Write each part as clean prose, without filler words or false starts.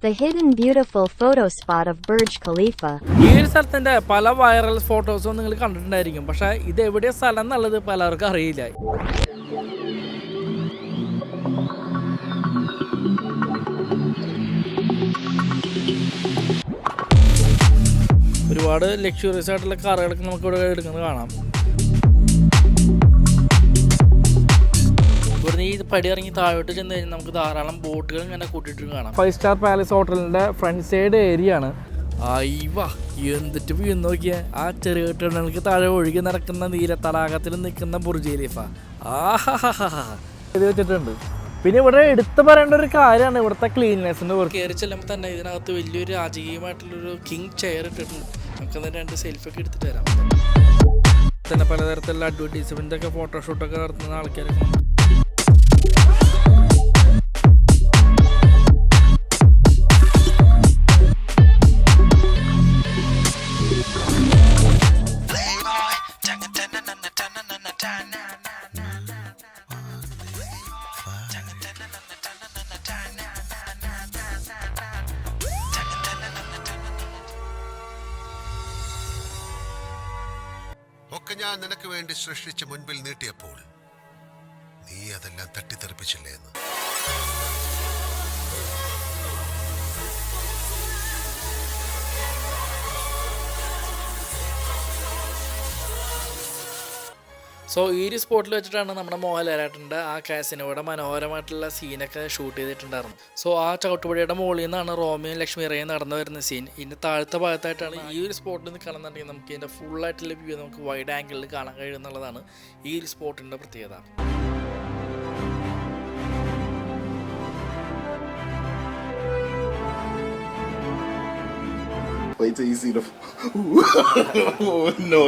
The hidden beautiful photo spot of Burj Khalifa. ഈ ഒരു സ്ഥലത്തിന്റെ പല വൈറൽ ഫോട്ടോസും നിങ്ങൾ കണ്ടിട്ടുണ്ടായിരിക്കും. പക്ഷേ ഇത് എവിടെയാ സ്ഥലം എന്നുള്ളത് പലർക്കും അറിയില്ല. ഒരുപാട് ലക്ഷറിയസ് ആയിട്ടുള്ള കാറുകളൊക്കെ നമുക്ക് ഇവിടെ എടുക്കുന്നത് കാണാം. ഇവിടുന്ന് ഈ പടി ഇറങ്ങി താഴോട്ട് ചെന്ന് കഴിഞ്ഞാൽ നമുക്ക് ധാരാളം ബോട്ടുകൾ ഇങ്ങനെ കൂട്ടിയിട്ട് കാണാം. 5 സ്റ്റാർ പാലസ് ഹോട്ടലിന്റെ ഫ്രണ്ട് സൈഡ് ഏരിയ ആണ്. അയ്യവാ എന്തിട്ട് വ്യൂ നോക്കിയാ ആ ചെറിയ കെട്ടിടങ്ങൾക്ക് താഴെ ഒഴുകി നടക്കുന്ന നീല തടാകത്തിൽ നിൽക്കുന്ന ബുർജ് ഖലീഫ ഇത് വെച്ചിട്ടുണ്ട്. പിന്നെ ഇവിടെ എടുത്തു പറയേണ്ട ഒരു കാര്യമാണ് ഇവിടുത്തെ ക്ലീൻനെസ്സിന്റെ കുറിച്ച്. കയറി ചെല്ലുമ്പോൾ തന്നെ ഇതിനകത്ത് വലിയൊരു രാജകീയമായിട്ടുള്ളൊരു കിങ് ചെയർ ഇട്ടിട്ടുണ്ട്. നമുക്ക് 2 സെൽഫി ഒക്കെ എടുത്തിട്ട് വരാം. തന്നെ പലതരത്തിലുള്ള അഡ്വർടൈസ്മെന്റ് ഒക്കെ ഫോട്ടോഷൂട്ടൊക്കെ നടത്തുന്ന ആൾക്കാരൊക്കെ ഒക്കെ ഞാൻ നിനക്ക് വേണ്ടി സൃഷ്ടിച്ച് മുൻപിൽ നീട്ടിയപ്പോൾ നീ അതെല്ലാം തട്ടിത്തെറിപ്പിച്ചില്ലേ എന്ന്. സോ ഈ ഒരു സ്പോട്ടിൽ വെച്ചിട്ടാണ് നമ്മുടെ മോഹൻലാലേട്ടൻ്റെ ആ കാസിനോയുടെ മനോഹരമായിട്ടുള്ള സീനൊക്കെ ഷൂട്ട് ചെയ്തിട്ടുണ്ടായിരുന്നു. സോ ആ ചവിട്ടുപടിയുടെ മുകളിൽ നിന്നാണ് റോമിയും ലക്ഷ്മിറയും നടന്നു വരുന്ന സീൻ. ഇതിൻ്റെ താഴത്തെ ഭാഗത്തായിട്ടാണ് ഈ ഒരു സ്പോട്ടിൽ നിന്ന് കാണുന്നുണ്ടെങ്കിൽ നമുക്ക് ഇതിൻ്റെ ഫുള്ളായിട്ടുള്ള വ്യൂ നമുക്ക് വൈഡ് ആംഗിളിൽ കാണാൻ കഴിയുമെന്നുള്ളതാണ് ഈ ഒരു സ്പോട്ടിൻ്റെ പ്രത്യേകത. It's easy to. No.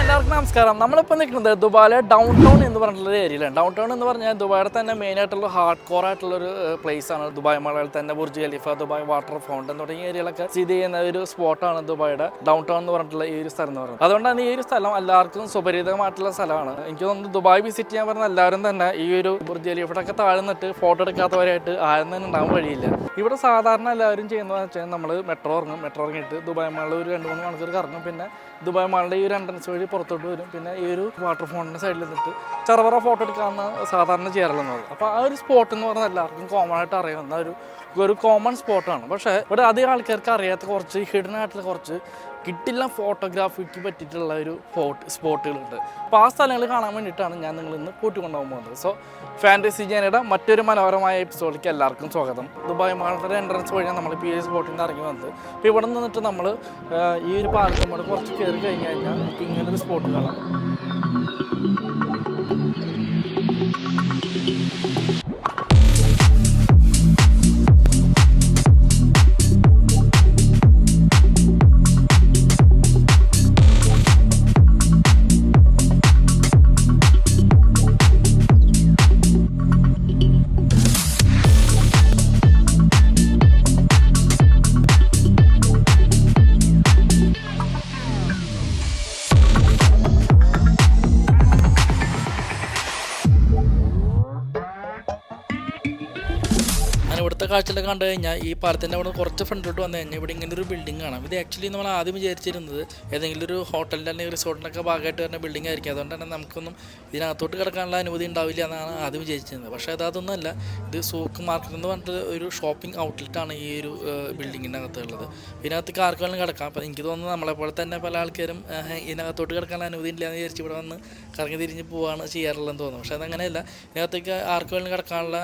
എല്ലാവർക്കും നമസ്കാരം. നമ്മളിപ്പോൾ നിൽക്കുന്നത് ദുബായിലെ ഡൗൺ ടൗൺ എന്ന് പറഞ്ഞിട്ടുള്ള ഏരിയയിലാണ്. ഡൗൺ ടൗൺ എന്ന് പറഞ്ഞാൽ ദുബായിയുടെ തന്നെ മെയിൻ ആയിട്ടുള്ള ഹാർഡ് കോർ ആയിട്ടുള്ളൊരു പ്ലേസ് ആണ്. ദുബായ് മലയിൽ തന്നെ Burj Khalifa, Dubai water fountain തുടങ്ങിയ ഏരിയകളൊക്കെ സ്ഥിതി ചെയ്യുന്ന ഒരു സ്പോട്ടാണ് ദുബായിയുടെ ഡൗൺ ടൗൺ എന്ന് പറഞ്ഞിട്ടുള്ള ഈ ഒരു സ്ഥലം എന്ന് പറയുന്നത്. അതുകൊണ്ടാണ് ഈ ഒരു സ്ഥലം എല്ലാവർക്കും സുപരിചിതമായിട്ടുള്ള സ്ഥലമാണ്. എനിക്ക് തോന്നുന്നു ദുബായ് വിസിറ്റ് ചെയ്യാൻ പറഞ്ഞ എല്ലാവരും തന്നെ ഈ ഒരു ബുർജ് ഖലീഫയൊക്കെ താഴ്ന്നിട്ട് ഫോട്ടോ എടുക്കാത്തവരായിട്ട് ആരും തന്നെ ഉണ്ടാകാൻ വഴിയില്ല. ഇവിടെ സാധാരണ എല്ലാവരും ചെയ്യുന്നതെന്ന് വെച്ചാൽ നമ്മൾ മെട്രോ ഇറങ്ങിയിട്ട് ദുബായ് മാളിൽ ഒരു 2-3 മണിക്കൂർ കറങ്ങും. പിന്നെ ദുബായ് മാളിൻ്റെ ഈ ഒരു എൻട്രൻസ് വഴി പുറത്തോട്ട് വരും. പിന്നെ ഈ ഒരു വാട്ടർ ഫോണിൻ്റെ സൈഡിൽ നിന്നിട്ട് ചെറുപറ ഫോട്ടോ എടുക്കാമെന്ന് സാധാരണ ചെയ്യാറുള്ളത്. അപ്പോൾ ആ ഒരു സ്പോട്ട് എന്ന് പറഞ്ഞാൽ എല്ലാവർക്കും കോമൺ ആയിട്ട് അറിയാവുന്ന ഒരു കോമൺ സ്പോട്ടാണ്. പക്ഷേ ഇവിടെ അധികം ആൾക്കാർക്ക് അറിയാത്ത കുറച്ച് ഹിഡൻ ആയിട്ടുള്ള കുറച്ച് കിട്ടില്ല ഫോട്ടോഗ്രാഫിക്ക് പറ്റിയിട്ടുള്ള ഒരു സ്പോട്ടുകളുണ്ട്. അപ്പോൾ ആ സ്ഥലങ്ങൾ കാണാൻ വേണ്ടിയിട്ടാണ് ഞാൻ നിങ്ങൾ ഇന്ന് കൂട്ടിക്കൊണ്ടുപോകാൻ പോകുന്നത്. സോ ഫാൻറ്റസി ജേനയുടെ മറ്റൊരു മനോഹരമായ എപ്പിസോഡിലേക്ക് എല്ലാവർക്കും സ്വാഗതം. ദുബായ് മാളിൻ്റെ എൻട്രൻസ് വഴിയാണ് നമ്മളിപ്പോൾ ഈ സ്പോട്ടിൽ നിന്ന് ഇറങ്ങി വന്നത്. അപ്പോൾ ഇവിടെ നിന്നിട്ട് നമ്മൾ ഈ ഒരു പാലത്തിൽ നമ്മൾ കുറച്ച് കയറി കഴിഞ്ഞ് കഴിഞ്ഞാൽ നമുക്ക് ഇങ്ങനൊരു സ്പോട്ട് കാണാം. ഇവിടുത്തെ കാഴ്ചകളൊക്കെ കണ്ടു കഴിഞ്ഞാൽ ഈ പാലത്തിൻ്റെ അവിടെ കുറച്ച് ഫ്രണ്ടിലോട്ട് വന്നു കഴിഞ്ഞാൽ ഇവിടെ ഇങ്ങനെ ഒരു ബിൽഡിംഗ് കാണാം. ഇത് ആക്ച്വലി നമ്മൾ ആദ്യം വിചാരിച്ചിരുന്നത് ഏതെങ്കിലും ഒരു ഹോട്ടലിൻ്റെ അല്ലെങ്കിൽ റിസോർട്ടിനൊക്കെ ഭാഗമായിട്ട് വരുന്ന ബിൽഡിംഗ് ആയിരിക്കും. അതുകൊണ്ട് തന്നെ നമുക്കൊന്നും ഇതിനകത്തോട്ട് കിടക്കാനുള്ള അനുമതി ഉണ്ടാവില്ല എന്നാണ് ആദ്യം വിചാരിച്ചിരുന്നത്. പക്ഷേ അതൊന്നുമല്ല. ഇത് സൂക്ക് മാർക്കറ്റ് എന്ന് പറഞ്ഞിട്ട് ഒരു ഷോപ്പിംഗ് ഔട്ട്ലെറ്റാണ് ഈ ഒരു ബിൽഡിങ്ങിൻ്റെ അകത്തുള്ളത്. ഇതിനകത്ത് ആർക്കും കിടക്കാം. അപ്പോൾ എനിക്ക് തോന്നുന്നു നമ്മളെപ്പോലെ തന്നെ പല ആൾക്കാരും ഇതിനകത്തോട്ട് കിടക്കാനുള്ള അനുമതി ഇല്ല എന്ന് വിചാരിച്ച് ഇവിടെ വന്ന് കറങ്ങി തിരിഞ്ഞ് പോവുകയാണ് ചെയ്യാറുള്ളതെന്ന് തോന്നുന്നു. പക്ഷേ അതങ്ങനെയല്ല. ഇതിനകത്തേക്ക് ആർക്കും കിടക്കാനുള്ള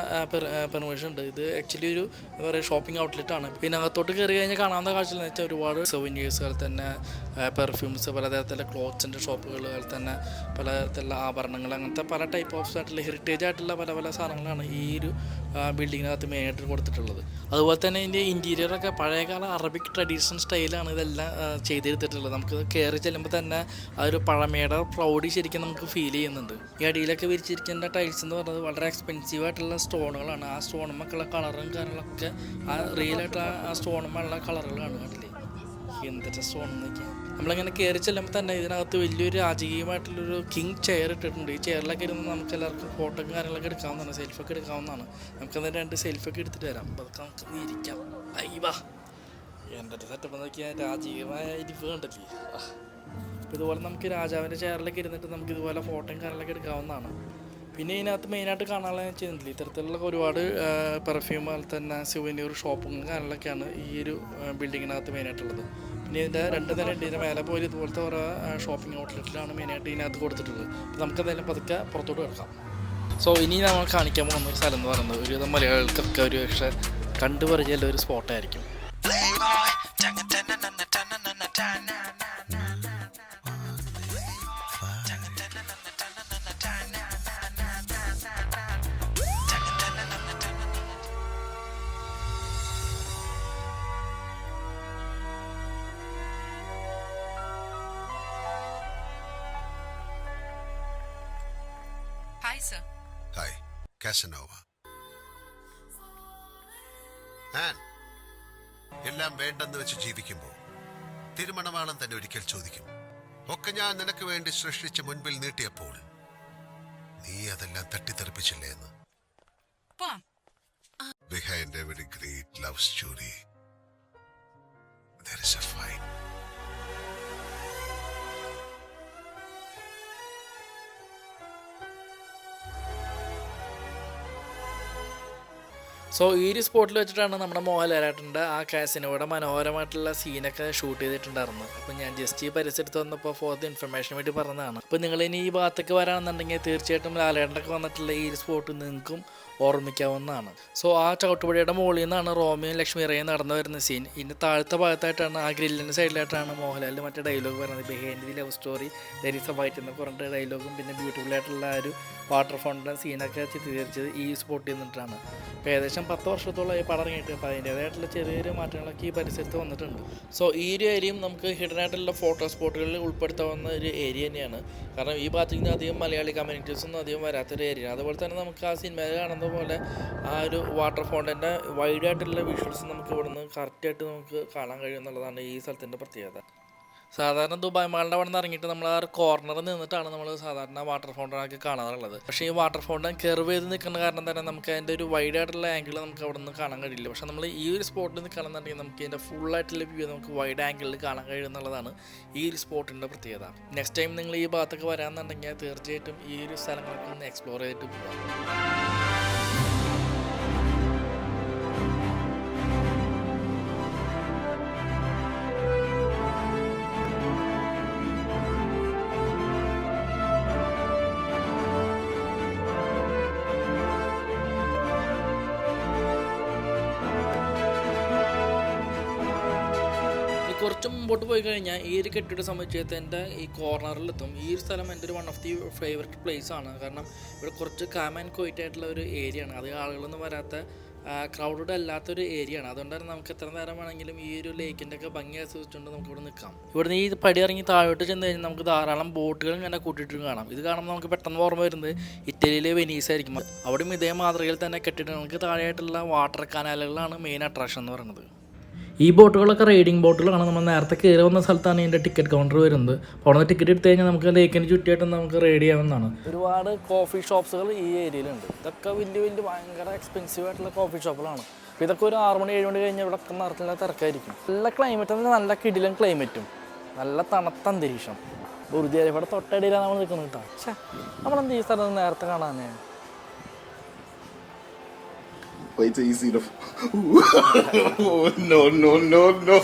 പെർമിഷൻ ഉണ്ട്. ഇത് ആക്ച്വലി ഒരു എന്താ പറയുക ഷോപ്പിംഗ് ഔട്ട്ലെറ്റാണ്. പിന്നെ അകത്തോട്ട് കയറി കഴിഞ്ഞാൽ കാണാവുന്ന കാഴ്ച എന്ന് വെച്ചാൽ ഒരുപാട് സൊവനീഴ്സ്, അതുപോലെ തന്നെ പെർഫ്യൂംസ്, പലതരത്തിലുള്ള ക്ലോത്ത്സിൻ്റെ ഷോപ്പുകൾ, അതുപോലെ തന്നെ പലതരത്തിലുള്ള ആഭരണങ്ങൾ, അങ്ങനത്തെ പല ടൈപ്പ് ഓഫ് ആയിട്ടുള്ള ഹെറിറ്റേജ് ആയിട്ടുള്ള പല സാധനങ്ങളാണ് ഈ ഒരു ബിൽഡിങ്ങിനകത്ത് മെയിനായിട്ട് കൊടുത്തിട്ടുള്ളത്. അതുപോലെ തന്നെ ഇതിൻ്റെ ഇൻറ്റീരിയറൊക്കെ പഴയകാല അറബിക് ട്രഡീഷണൽ സ്റ്റൈലാണ് ഇതെല്ലാം ചെയ്തെടുത്തിട്ടുള്ളത്. നമുക്ക് കയറി ചെല്ലുമ്പോൾ തന്നെ ആ ഒരു പഴമയുടെ പ്രൗഡി ശരിക്കും നമുക്ക് ഫീൽ ചെയ്യുന്നുണ്ട്. ഈ അടിയിലൊക്കെ വിരിച്ചിരിക്കുന്ന ടൈൽസ് എന്ന് പറയുന്നത് വളരെ എക്സ്പെൻസീവ് ആയിട്ടുള്ള സ്റ്റോണുകളാണ്. ആ സ്റ്റോണുമൊക്കെയുള്ള കളറും കാര്യങ്ങളൊക്കെ ആ റിയലായിട്ട് ആ സ്റ്റോണുമുള്ള കളറുകളാണ് കണ്ടില്ലേ. എന്തൊക്കെ സ്റ്റോൺ നോക്കിയാൽ നമ്മളിങ്ങനെ കയറി ചെല്ലുമ്പോൾ തന്നെ ഇതിനകത്ത് വലിയൊരു രാജകീയമായിട്ടുള്ളൊരു കിങ് ചെയർ ഇട്ടിട്ടുണ്ട്. ഈ ചെയറിലൊക്കെ ഇരുന്ന് നമുക്ക് എല്ലാവർക്കും ഫോട്ടോയും കാര്യങ്ങളൊക്കെ എടുക്കാവുന്നതാണ്, സെൽഫൊക്കെ എടുക്കാവുന്നതാണ്. നമുക്കത് 2 സെൽഫൊക്കെ എടുത്തിട്ട് വരാം. അപ്പോൾ അതൊക്കെ നമുക്ക് ഇരിക്കാം. അയ്യവാ എൻ്റെ സെറ്റപ്പ് നോക്കിയാൽ രാജകീയമായ ഇരിപ്പ് കണ്ടില്ലേ. അപ്പോൾ ഇതുപോലെ നമുക്ക് രാജാവിൻ്റെ ചെയറിലൊക്കെ ഇരുന്നിട്ട് നമുക്ക് ഇതുപോലെ ഫോട്ടോയും കാര്യങ്ങളൊക്കെ എടുക്കാവുന്നതാണ്. പിന്നെ ഇതിനകത്ത് മെയിനായിട്ട് കാണാനുള്ള ചെയ്യുന്നില്ല, ഇത്തരത്തിലുള്ള ഒരുപാട് പെർഫ്യൂം പോലെ തന്നെ സുവനീർ ഷോപ്പും കാര്യങ്ങളൊക്കെയാണ് ഈ ഒരു ബിൽഡിങ്ങിനകത്ത് മെയിനായിട്ടുള്ളത്. പിന്നെ ഇതിൻ്റെ 2 നില ഉണ്ട്. ഇതിൻ്റെ മേലെ പോലെ ഇതുപോലത്തെ ഓരോ ഷോപ്പിംഗ് ഔട്ട്ലെറ്റിലാണ് മെയിനായിട്ട് ഇതിനകത്ത് കൊടുത്തിട്ടുള്ളത്. അപ്പോൾ നമുക്കതെല്ലാം പതുക്കെ പുറത്തോട്ട് കിടക്കാം. സോ ഇനി നമ്മൾ കാണിക്കാൻ പോകുന്ന ഒരു സ്ഥലം എന്ന് പറയുന്നത് ഒരുവിധം മലയാളികൾക്കൊക്കെ ഒരു പക്ഷേ കണ്ടുപരിചയമുള്ള ഒരു സ്പോട്ടായിരിക്കും. Hi, sir. Hi, Casanova. എല്ലാം വേണ്ടെന്ന് വെച്ച് ജീവിക്കുമ്പോൾ തിരുമണവാളം തന്നെ ഒരിക്കൽ ചോദിക്കും, ഒക്കെ ഞാൻ നിനക്ക് വേണ്ടി സൃഷ്ടിച്ച് മുൻപിൽ നീട്ടിയപ്പോൾ നീ അതെല്ലാം തട്ടിത്തെറിപ്പിച്ചില്ലേ എന്ന്. Behind every great love story there is a fight. So ഈ ഒരു സ്പോട്ടിൽ വെച്ചിട്ടാണ് നമ്മുടെ മോഹൻലാലേട്ടൻ്റെ ആ കാസിനോയുടെ മനോഹരമായിട്ടുള്ള സീനൊക്കെ ഷൂട്ട് ചെയ്തിട്ടുണ്ടായിരുന്നത്. അപ്പോൾ ഞാൻ ജസ്റ്റ് ഈ പരിസരത്ത് വന്നപ്പോൾ ഫോർ ദ ഇൻഫർമേഷൻ വേണ്ടി പറഞ്ഞതാണ്. അപ്പോൾ നിങ്ങളിനി ഈ ഭാഗത്തേക്ക് വരാണെന്നുണ്ടെങ്കിൽ തീർച്ചയായിട്ടും ലാലേട്ടനൊക്കെ വന്നിട്ടുള്ള ഈ ഒരു സ്പോട്ട് നിങ്ങൾക്കും ഓർമ്മിക്കാവുന്നതാണ്. സോ ആ ചവിട്ടുപടിയുടെ മുകളിൽ നിന്നാണ് റോമിയും ലക്ഷ്മിറയും നടന്നു വരുന്ന സീൻ. ഇതിൻ്റെ താഴത്തെ ഭാഗത്തായിട്ടാണ് ആ ഗ്രില്ലിൻ്റെ സൈഡിലായിട്ടാണ് മോഹൻലാലിൻ്റെ മറ്റേ ഡയലോഗ് പറയുന്നത്, behind the love story there is A fight എന്ന് പറഞ്ഞിട്ട് ഡയലോഗും പിന്നെ ബ്യൂട്ടിഫുൾ ആയിട്ടുള്ള ആ ഒരു വാട്ടർ ഫൗണ്ടൻ സീനൊക്കെ ചിത്രീകരിച്ചത് ഈ സ്പോട്ടിൽ നിന്നിട്ടാണ്. അപ്പോൾ ഏകദേശം 10 വർഷത്തോളം ഈ പടം ഇറങ്ങിയിട്ട് അപ്പോൾ അതിൻ്റേതായിട്ടുള്ള ചെറിയൊരു മാറ്റങ്ങളൊക്കെ ഈ പരിസരത്ത് വന്നിട്ടുണ്ട്. സോ ഈ ഒരു ഏരിയയും നമുക്ക് ഹിഡൻ ആയിട്ടുള്ള ഫോട്ടോ സ്പോട്ടുകളിൽ ഉൾപ്പെടുത്താവുന്ന ഒരു ഏരിയ തന്നെയാണ്. കാരണം ഈ ഭാഗത്തേക്ക് നിന്ന് അധികം മലയാളി കമ്മ്യൂണിറ്റീസൊന്നും അധികം വരാത്തൊരു ഏരിയയാണ്. അതുപോലെ തന്നെ നമുക്ക് ആ സിനിമയിൽ കാണുന്ന പോലെ ആ ഒരു വാട്ടർ ഫൗണ്ടൻ്റെ വൈഡായിട്ടുള്ള വിഷ്വൽസ് നമുക്ക് ഇവിടുന്ന് കറക്റ്റായിട്ട് നമുക്ക് കാണാൻ കഴിയും എന്നുള്ളതാണ് ഈ സ്ഥലത്തിൻ്റെ പ്രത്യേകത. സാധാരണ ദുബായ് മാളിൻ്റെ അവിടെ നിന്ന് ഇറങ്ങിയിട്ട് നമ്മൾ ആ കോർണറിൽ നിന്നിട്ടാണ് നമ്മൾ സാധാരണ വാട്ടർ ഫൗണ്ടനൊക്കെ കാണാറുള്ളത്. പക്ഷേ ഈ വാട്ടർ ഫൗണ്ടൻ കെർവ് ചെയ്ത് നിൽക്കുന്ന കാരണം തന്നെ നമുക്ക് അതിൻ്റെ ഒരു വൈഡായിട്ടുള്ള ആംഗിൾ നമുക്ക് അവിടെ നിന്ന് കാണാൻ കഴിയില്ല. പക്ഷേ നമ്മൾ ഈ ഒരു സ്പോട്ടിൽ നിൽക്കുകയാണെന്നുണ്ടെങ്കിൽ നമുക്ക് ഇതിൻ്റെ ഫുള്ളായിട്ടുള്ള വ്യൂ നമുക്ക് വൈഡ് ആംഗിളിൽ കാണാൻ കഴിയും എന്നുള്ളതാണ് ഈ ഒരു സ്പോട്ടിൻ്റെ പ്രത്യേകത. നെക്സ്റ്റ് ടൈം നിങ്ങൾ ഈ ഭാഗത്തൊക്കെ വരാമെന്നുണ്ടെങ്കിൽ തീർച്ചയായിട്ടും ഈ ഒരു സ്ഥലങ്ങളൊക്കെ ഒന്ന് എക്സ്പ്ലോർ ചെയ്തിട്ട് പോകാം. കുറച്ച് മുമ്പോട്ട് പോയി കഴിഞ്ഞാൽ ഈ ഒരു കെട്ടിട സമുച്ചയത്തെ എൻ്റെ ഈ കോർണറിലെത്തും. ഈ ഒരു സ്ഥലം എൻ്റെ ഒരു one of the favourite place ആണ്. കാരണം ഇവിടെ കുറച്ച് കാം ആൻഡ് ക്വൈറ്റ് ആയിട്ടുള്ള ഒരു ഏരിയ ആണ്. അത് ആളുകളൊന്നും വരാത്ത ക്രൗഡഡ് അല്ലാത്തൊരു ഏരിയ ആണ്. അതുകൊണ്ട് തന്നെ നമുക്ക് എത്ര നേരം വേണമെങ്കിലും ഈ ഒരു ലേക്കിൻ്റെ ഒക്കെ ഭംഗി ആസ്വദിച്ചുകൊണ്ട് നമുക്ക് ഇവിടെ നിൽക്കാം. ഇവിടുന്ന് ഈ പടി ഇറങ്ങി താഴോട്ട് ചെന്ന് കഴിഞ്ഞാൽ നമുക്ക് ധാരാളം ബോട്ടുകൾ ഇങ്ങനെ കൂട്ടിയിട്ട് കാണാം. ഇത് കാണുമ്പോൾ നമുക്ക് പെട്ടെന്ന് ഓർമ്മ വരുന്നത് ഇറ്റലിയിലെ വെനീസ് ആയിരിക്കും. അവിടെയും ഇതേ മാതൃകയിൽ തന്നെ കെട്ടിടങ്ങൾക്ക് താഴെയായിട്ടുള്ള വാട്ടർ കനാലുകളാണ് മെയിൻ അട്രാക്ഷൻ എന്ന് പറയുന്നത്. ഈ ബോട്ടുകളൊക്കെ റൈഡിങ് ബോട്ടുകളാണ്. നമ്മൾ നേരത്തെ കയറി വന്ന സ്ഥലത്താണ് ഇതിൻ്റെ ടിക്കറ്റ് കൗണ്ടർ വരുന്നത്. അപ്പോൾ അവിടെ നിന്ന് ടിക്കറ്റ് എടുത്തു കഴിഞ്ഞാൽ നമുക്ക് ലേക്കിന് ചുറ്റിയായിട്ട് നമുക്ക് റൈഡ് ചെയ്യാവുന്നതാണ്. ഒരുപാട് കോഫി ഷോപ്സുകൾ ഈ ഏരിയയിലുണ്ട്. ഇതൊക്കെ വലിയ വലിയ ഭയങ്കര എക്സ്പെൻസീവ് ആയിട്ടുള്ള കോഫി ഷോപ്പുകളാണ്. അപ്പോൾ ഇതൊക്കെ ഒരു 6 മണി 7 മണി കഴിഞ്ഞാൽ ഇവിടെ ഒക്കെ നിറച്ചുള്ള തിരക്കായിരിക്കും. നല്ല ക്ലൈമറ്റ് ആണ്, നല്ല കിടിലൻ ക്ലൈമറ്റും നല്ല തണുത്ത അന്തരീക്ഷം. ബുർജ് ഖലീഫയുടെ തൊട്ടടിയിലാണ് നമ്മൾ നിൽക്കുന്നത് കേട്ടോ. പക്ഷേ നമ്മളെന്ത് ഈ സ്ഥലം നേരത്തെ കാണാനേ. It's easy to. Oh, no, no, no, no.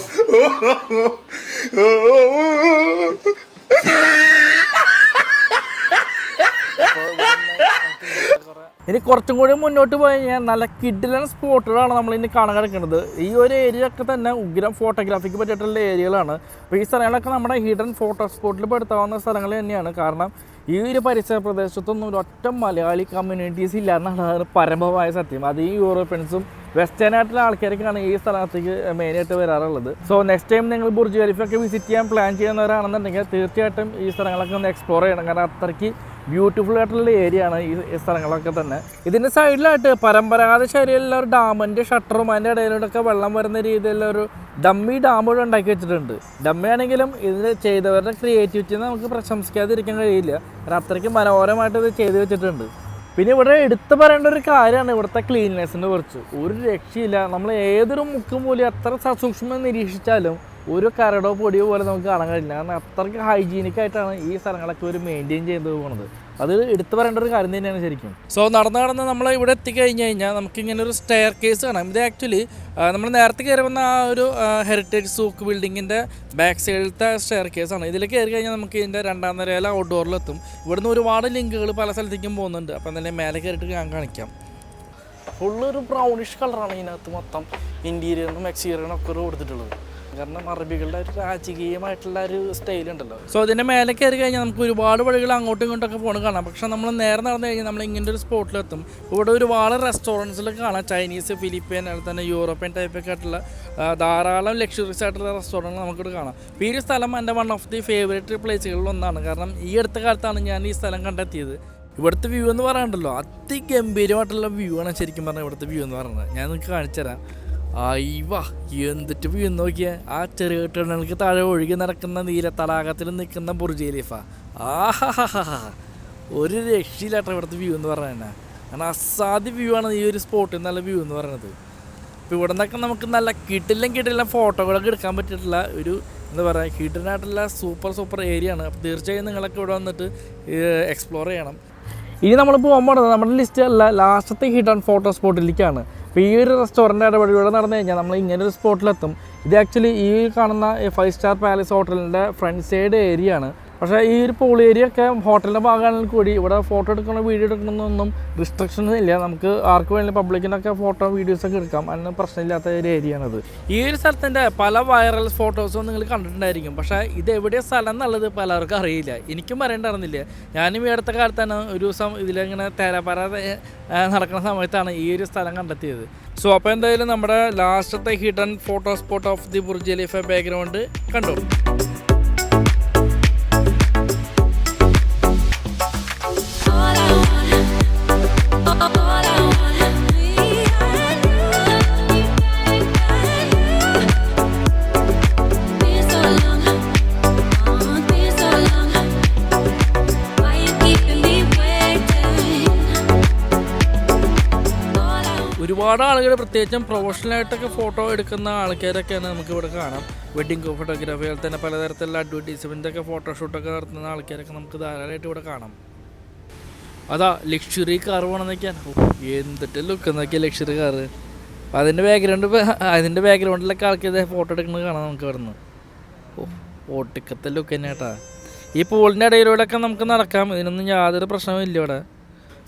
ഇനി കുറച്ചും കൂടി മുന്നോട്ട് പോയി കഴിഞ്ഞാൽ നല്ല കിഡിലൻ സ്പോട്ടുകളാണ് നമ്മൾ ഇനി കാണാൻ കിടക്കുന്നത്. ഈ ഒരു ഏരിയ ഒക്കെ തന്നെ ഉഗ്രം ഫോട്ടോഗ്രാഫിക്ക് പറ്റിയിട്ടുള്ള ഏരിയകളാണ്. അപ്പോൾ ഈ സ്ഥലങ്ങളൊക്കെ നമ്മുടെ ഹിഡൻ ഫോട്ടോ സ്പോട്ടിൽ പെടുത്താവുന്ന സ്ഥലങ്ങൾ തന്നെയാണ്. കാരണം ഈ ഒരു പരിസര പ്രദേശത്തൊന്നും ഒരൊറ്റ മലയാളി കമ്മ്യൂണിറ്റീസ് ഇല്ല എന്നാണ് പരമമായ സത്യം. അത് ഈ യൂറോപ്യൻസും വെസ്റ്റേൺ ആയിട്ടുള്ള ആൾക്കാരൊക്കെയാണ് ഈ സ്ഥലത്തേക്ക് മെയിനായിട്ട് വരാറുള്ളത്. സോ നെക്സ്റ്റ് ടൈം നിങ്ങൾ ബുർജ് ഖലീഫ ഒക്കെ വിസിറ്റ് ചെയ്യാൻ പ്ലാൻ ചെയ്യുന്നവരാണെന്നുണ്ടെങ്കിൽ തീർച്ചയായിട്ടും ഈ സ്ഥലങ്ങളൊക്കെ ഒന്ന് എക്സ്പ്ലോർ ചെയ്യണം. കാരണം അത്രയ്ക്ക് ബ്യൂട്ടിഫുൾ ആയിട്ടുള്ള ഏരിയ ആണ് ഈ സ്ഥലങ്ങളൊക്കെ തന്നെ. ഇതിൻ്റെ സൈഡിലായിട്ട് പരമ്പരാഗത ശൈലിയിലുള്ള ഒരു ഡാമിൻ്റെ ഷട്ടറും അതിൻ്റെ ഇടയിലൂടെയൊക്കെ വെള്ളം വരുന്ന രീതിയിലുള്ള ഒരു ഡമ്മി ഡാം ഇവിടെ ഉണ്ടാക്കി വെച്ചിട്ടുണ്ട്. ഡമ്മി ആണെങ്കിലും ഇതിൽ ചെയ്തവരുടെ ക്രിയേറ്റിവിറ്റി നമുക്ക് പ്രശംസിക്കാതിരിക്കാൻ കഴിയില്ല. കാരണം അത്രയ്ക്ക് മനോഹരമായിട്ട് ഇത് ചെയ്ത് വെച്ചിട്ടുണ്ട്. പിന്നെ ഇവിടെ എടുത്തു പറയേണ്ട ഒരു കാര്യമാണ് ഇവിടുത്തെ ക്ലീൻനെസ്സിനെ കുറിച്ച്. ഒരു രക്ഷയില്ല. നമ്മൾ ഏതൊരു മുക്കും മൂലം എത്ര സസൂക്ഷ്മം നിരീക്ഷിച്ചാലും ഒരു കരടോ പൊടിയോ പോലെ നമുക്ക് കാണാൻ കഴിയില്ല. കാരണം അത്രയ്ക്ക് ഹൈജീനിക്കായിട്ടാണ് ഈ സ്ഥലങ്ങളൊക്കെ ഒരു മെയിൻറ്റെയിൻ ചെയ്ത് പോകുന്നത്. അത് എടുത്തു പറയേണ്ട ഒരു കാര്യം തന്നെയാണ് ശരിക്കും. സോ നടന്ന് നമ്മൾ ഇവിടെ എത്തിക്കഴിഞ്ഞ് കഴിഞ്ഞാൽ നമുക്കിങ്ങനെ ഒരു സ്റ്റെയർ കേസ് കാണാം. ഇത് ആക്ച്വലി നമ്മൾ നേരത്തെ കയറി വന്ന ആ ഒരു ഹെറിറ്റേജ് സൂക്ക് ബിൽഡിങ്ങിൻ്റെ ബാക്ക് സൈഡിലത്തെ സ്റ്റെയർ കേസാണ്. ഇതിൽ കയറി കഴിഞ്ഞാൽ നമുക്ക് ഇതിൻ്റെ 2ാം നിലയിൽ ഔട്ട്ഡോറിലെത്തും. ഇവിടുന്ന് ഒരുപാട് ലിങ്കുകൾ പല സ്ഥലത്തേക്കും പോകുന്നുണ്ട്. അപ്പം തന്നെ മേലെ കയറിയിട്ട് ഞാൻ കാണിക്കാം. ഫുള്ളൊരു ബ്രൗണിഷ് കളറാണ് ഇതിനകത്ത് മൊത്തം ഇൻറ്റീരിയറിനും എക്സ്റ്റീരിയറിനും ഒക്കെ കൊടുത്തിട്ടുള്ളത്. കാരണം അറബികളുടെ ഒരു രാജകീയമായിട്ടുള്ള ഒരു സ്റ്റൈലുണ്ടല്ലോ. സോ ഇതിൻ്റെ മേലെ കയറി കഴിഞ്ഞാൽ നമുക്ക് ഒരുപാട് വഴികൾ അങ്ങോട്ടും ഇങ്ങോട്ടൊക്കെ പോകണം കാണാം. പക്ഷേ നമ്മൾ നേരെ നടന്നു കഴിഞ്ഞാൽ നമ്മൾ ഇങ്ങനത്തെ ഒരു സ്പോട്ടിലെത്തും. ഇവിടെ ഒരുപാട് റെസ്റ്റോറൻറ്റ്സിലൊക്കെ കാണാം. ചൈനീസ്, ഫിലിപ്പൈൻ, അതുപോലെ തന്നെ യൂറോപ്യൻ ടൈപ്പൊക്കെ ആയിട്ടുള്ള ധാരാളം ലക്ഷറീസ് ആയിട്ടുള്ള റെസ്റ്റോറൻറ്റ് നമുക്കിവിടെ കാണാം. ഈ ഒരു സ്ഥലം എൻ്റെ വൺ ഓഫ് ദി ഫേവറേറ്റ് പ്ലേസുകളിൽ ഒന്നാണ്. കാരണം ഈ അടുത്ത കാലത്താണ് ഞാൻ ഈ സ്ഥലം കണ്ടെത്തിയത്. ഇവിടുത്തെ വ്യൂ എന്ന് പറയാനുണ്ടല്ലോ, അതിഗംഭീരമായിട്ടുള്ള വ്യൂ ആണ് ശരിക്കും പറഞ്ഞാൽ ഇവിടുത്തെ വ്യൂ എന്ന് പറയുന്നത്. ഞാൻ നിങ്ങൾക്ക് കാണിച്ചു തരാം. അയ്യവാ, എന്തിട്ട് വ്യൂ നോക്കിയാൽ ആ ചെറിയ കെട്ടിടങ്ങൾക്ക് താഴെ ഒഴുകി നടക്കുന്ന നീല തടാകത്തിൽ നിൽക്കുന്ന ബുർജ് ഖലീഫ. ആഹാ, ഒരു രക്ഷയില്ലാട്ടോ ഇവിടുത്തെ വ്യൂ എന്ന് പറഞ്ഞാൽ. കാരണം അസാധ്യ വ്യൂ ആണ് ഈ ഒരു സ്പോട്ടിൽ നല്ല വ്യൂ എന്ന് പറയുന്നത്. ഇപ്പോൾ ഇവിടെ നിന്നൊക്കെ നമുക്ക് നല്ല കിട്ടില്ല ഫോട്ടോകളൊക്കെ എടുക്കാൻ പറ്റിയിട്ടുള്ള ഒരു എന്താ പറയുക, കിട്ടിനായിട്ടുള്ള സൂപ്പർ ഏരിയ ആണ്. അപ്പോൾ തീർച്ചയായും നിങ്ങളൊക്കെ ഇവിടെ വന്നിട്ട് എക്സ്പ്ലോർ ചെയ്യണം. ഇനി നമ്മൾ പോകാൻ പോകുന്നത് നമ്മുടെ ലിസ്റ്റല്ല ലാസ്റ്റത്തെ ഹിഡൻ ഫോട്ടോ സ്പോട്ടിലേക്കാണ്. അപ്പോൾ ഈ ഒരു റെസ്റ്റോറൻറ്റ് ഇടപെടിലൂടെ നടന്നു കഴിഞ്ഞാൽ നമ്മൾ ഇങ്ങനൊരു സ്പോട്ടിലെത്തും. ഇത് ആക്ച്വലി ഈ കാണുന്ന 5 സ്റ്റാർ പാലസ് ഹോട്ടലിൻ്റെ ഫ്രണ്ട് സൈഡ് ഏരിയ ആണ്. പക്ഷേ ഈ ഒരു പൂൾ ഏരിയ ഒക്കെ ഹോട്ടലിൻ്റെ ഭാഗമാണെങ്കിൽ കൂടി ഇവിടെ ഫോട്ടോ എടുക്കണോ വീഡിയോ എടുക്കണമെന്നൊന്നും റിസ്ട്രിക്ഷൻസ് ഇല്ല. നമുക്ക് ആർക്ക് വേണമെങ്കിലും പബ്ലിക്കിനൊക്കെ ഫോട്ടോ വീഡിയോസൊക്കെ എടുക്കാം. അതിന് പ്രശ്നമില്ലാത്ത ഒരു ഏരിയ ആണത്. ഈ ഒരു സ്ഥലത്തിൻ്റെ പല വൈറൽ ഫോട്ടോസും നിങ്ങൾ കണ്ടിട്ടുണ്ടായിരിക്കും. പക്ഷേ ഇത് എവിടെയാണ് സ്ഥലം എന്നുള്ളത് പലർക്കും അറിയില്ല. എനിക്കും പറയേണ്ടായിരുന്നില്ല. ഞാനും ഈ അടുത്ത കാലത്താണ് ഒരു ദിവസം ഇതിലിങ്ങനെ തേരാപ്പാര നടക്കുന്ന സമയത്താണ് ഈ ഒരു സ്ഥലം കണ്ടെത്തിയത്. സോ അപ്പോൾ എന്തായാലും നമ്മുടെ ലാസ്റ്റത്തെ hidden photo spot of the Burj Khalifa background കണ്ടു. ഒരുപാട് ആളുകൾ പ്രത്യേകിച്ചും പ്രൊഫഷണലായിട്ടൊക്കെ ഫോട്ടോ എടുക്കുന്ന ആൾക്കാരൊക്കെയാണ് നമുക്കിവിടെ കാണാം. വെഡ്ഡിങ് ഫോട്ടോഗ്രാഫി, അതുപോലെ തന്നെ പലതരത്തിലുള്ള അഡ്വർടൈസ്മെൻ്റൊക്കെ ഫോട്ടോഷൂട്ടൊക്കെ നടത്തുന്ന ആൾക്കാരൊക്കെ നമുക്ക് ധാരാളമായിട്ട് ഇവിടെ കാണാം. അതാ ലക്ഷറി കാർ പോകണമെന്നൊക്കെയാണ്. എന്തിട്ട് ലുക്ക് എന്നൊക്കെയാ ലക്ഷറി കാറ്. അപ്പോൾ അതിൻ്റെ ബാക്ക്ഗ്രൗണ്ടിലൊക്കെ ആൾക്കാർ ഫോട്ടോ എടുക്കുന്നത് കാണാം നമുക്ക് ഇവിടെ നിന്ന്. ഒട്ടുക്കത്തെ ലുക്ക് തന്നെ കേട്ടാ. ഈ പൂളിൻ്റെ ഇടയിലൂടെയൊക്കെ നമുക്ക് നടക്കാം. ഇതിനൊന്നും യാതൊരു പ്രശ്നവും ഇല്ല ഇവിടെ.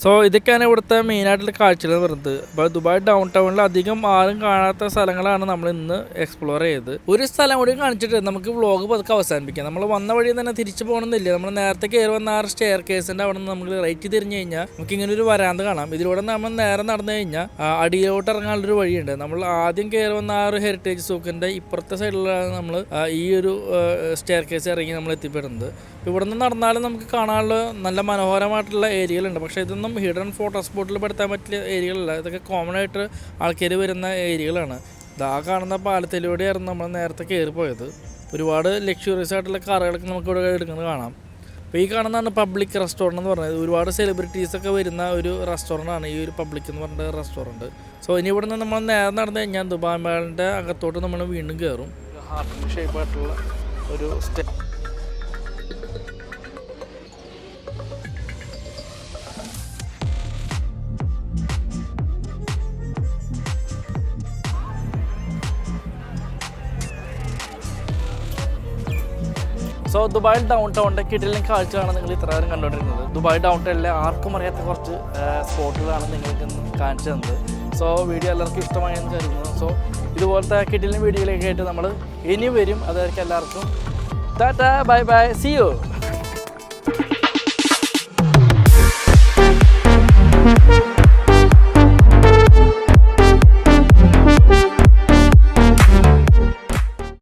സോ ഇതൊക്കെയാണ് ഇവിടുത്തെ മെയിനായിട്ടുള്ള കാഴ്ചകൾ വരുന്നത്. അപ്പോൾ ദുബായ് ഡൗൺ ടൗണിൽ അധികം ആരും കാണാത്ത സ്ഥലങ്ങളാണ് നമ്മൾ ഇന്ന് എക്സ്പ്ലോർ ചെയ്തത്. ഒരു സ്ഥലം കൂടി കാണിച്ചിട്ട് നമുക്ക് വ്ളോഗ് പതുക്കെ അവസാനിപ്പിക്കാം. നമ്മൾ വന്ന വഴി തന്നെ തിരിച്ചു പോകണമെന്നില്ല. നമ്മൾ നേരത്തെ കയറി വന്ന ആ സ്റ്റെയർ കേസിൻ്റെ അവിടെ നിന്ന് നമ്മൾ റൈറ്റ് തിരിഞ്ഞു കഴിഞ്ഞാൽ നമുക്ക് ഇങ്ങനെ ഒരു വരാന്ത കാണാം. ഇതിലൂടെ നമ്മൾ നേരെ നടന്നു കഴിഞ്ഞാൽ അടിയിലോട്ട് ഇറങ്ങാനുള്ളൊരു വഴിയുണ്ട്. നമ്മൾ ആദ്യം കയറി വന്ന ആ ഒരു ഹെറിറ്റേജ് സൂക്കിൻ്റെ ഇപ്പുറത്തെ സൈഡിലാണ് നമ്മൾ ഈ ഒരു സ്റ്റെയർ കേസ് ഇറങ്ങി നമ്മൾ എത്തിപ്പെടുന്നത്. ഇവിടെ നിന്ന് നടന്നാലും നമുക്ക് കാണാനുള്ള നല്ല മനോഹരമായിട്ടുള്ള ഏരിയകളുണ്ട്. പക്ഷേ ഇതൊന്നും ഹിഡൻ ഫോട്ടോ സ്പോട്ടിൽ പെടുത്താൻ പറ്റിയ ഏരിയകളല്ല. ഇതൊക്കെ കോമൺ ആയിട്ട് ആൾക്കാർ വരുന്ന ഏരിയകളാണ്. ഇതാ കാണുന്ന പാലത്തിലൂടെയായിരുന്നു നമ്മൾ നേരത്തെ കയറി പോയത്. ഒരുപാട് ലക്ഷറീസ് ആയിട്ടുള്ള കാറുകളൊക്കെ നമുക്ക് ഇവിടെ എടുക്കുന്നത് കാണാം. അപ്പോൾ ഈ കാണുന്നതാണ് പബ്ലിക് റെസ്റ്റോറൻറ്റ് എന്ന് പറയുന്നത്. ഒരുപാട് സെലിബ്രിറ്റീസൊക്കെ വരുന്ന ഒരു റെസ്റ്റോറൻ്റാണ് ഈ ഒരു പബ്ലിക് എന്ന് പറഞ്ഞ റെസ്റ്റോറൻറ്റ്. സോ ഇനി ഇവിടെ നിന്ന് നമ്മൾ നേരെ നടന്നു കഴിഞ്ഞാൽ ദുബായ് മാളിൻ്റെ അകത്തോട്ട് നമ്മൾ വീണ്ടും കയറും. ഹാർട്ടിൻ്റെ ഷേപ്പായിട്ടുള്ള ഒരു സോ ദുബായ് ഡൗൺ ടൗണിൻ്റെ കിടിലൻ കാഴ്ചയാണ് നിങ്ങൾ ഇത്ര നേരം കണ്ടുകൊണ്ടിരുന്നത്. ദുബായ് ഡൗൺ ടൗണിലെ ആർക്കും അറിയാത്ത കുറച്ച് സ്പോട്ടുകളാണ് നിങ്ങൾക്ക് കാണിച്ചു തന്നത്. സോ വീഡിയോ എല്ലാവർക്കും ഇഷ്ടമായെന്ന് കരുതുന്നു. സോ ഇതുപോലത്തെ കിടിലൻ വീഡിയോയിലൊക്കെ ആയിട്ട് നമ്മൾ ഇനി വരും. അതായിരിക്കും എല്ലാവർക്കും tata, bye bye, see U.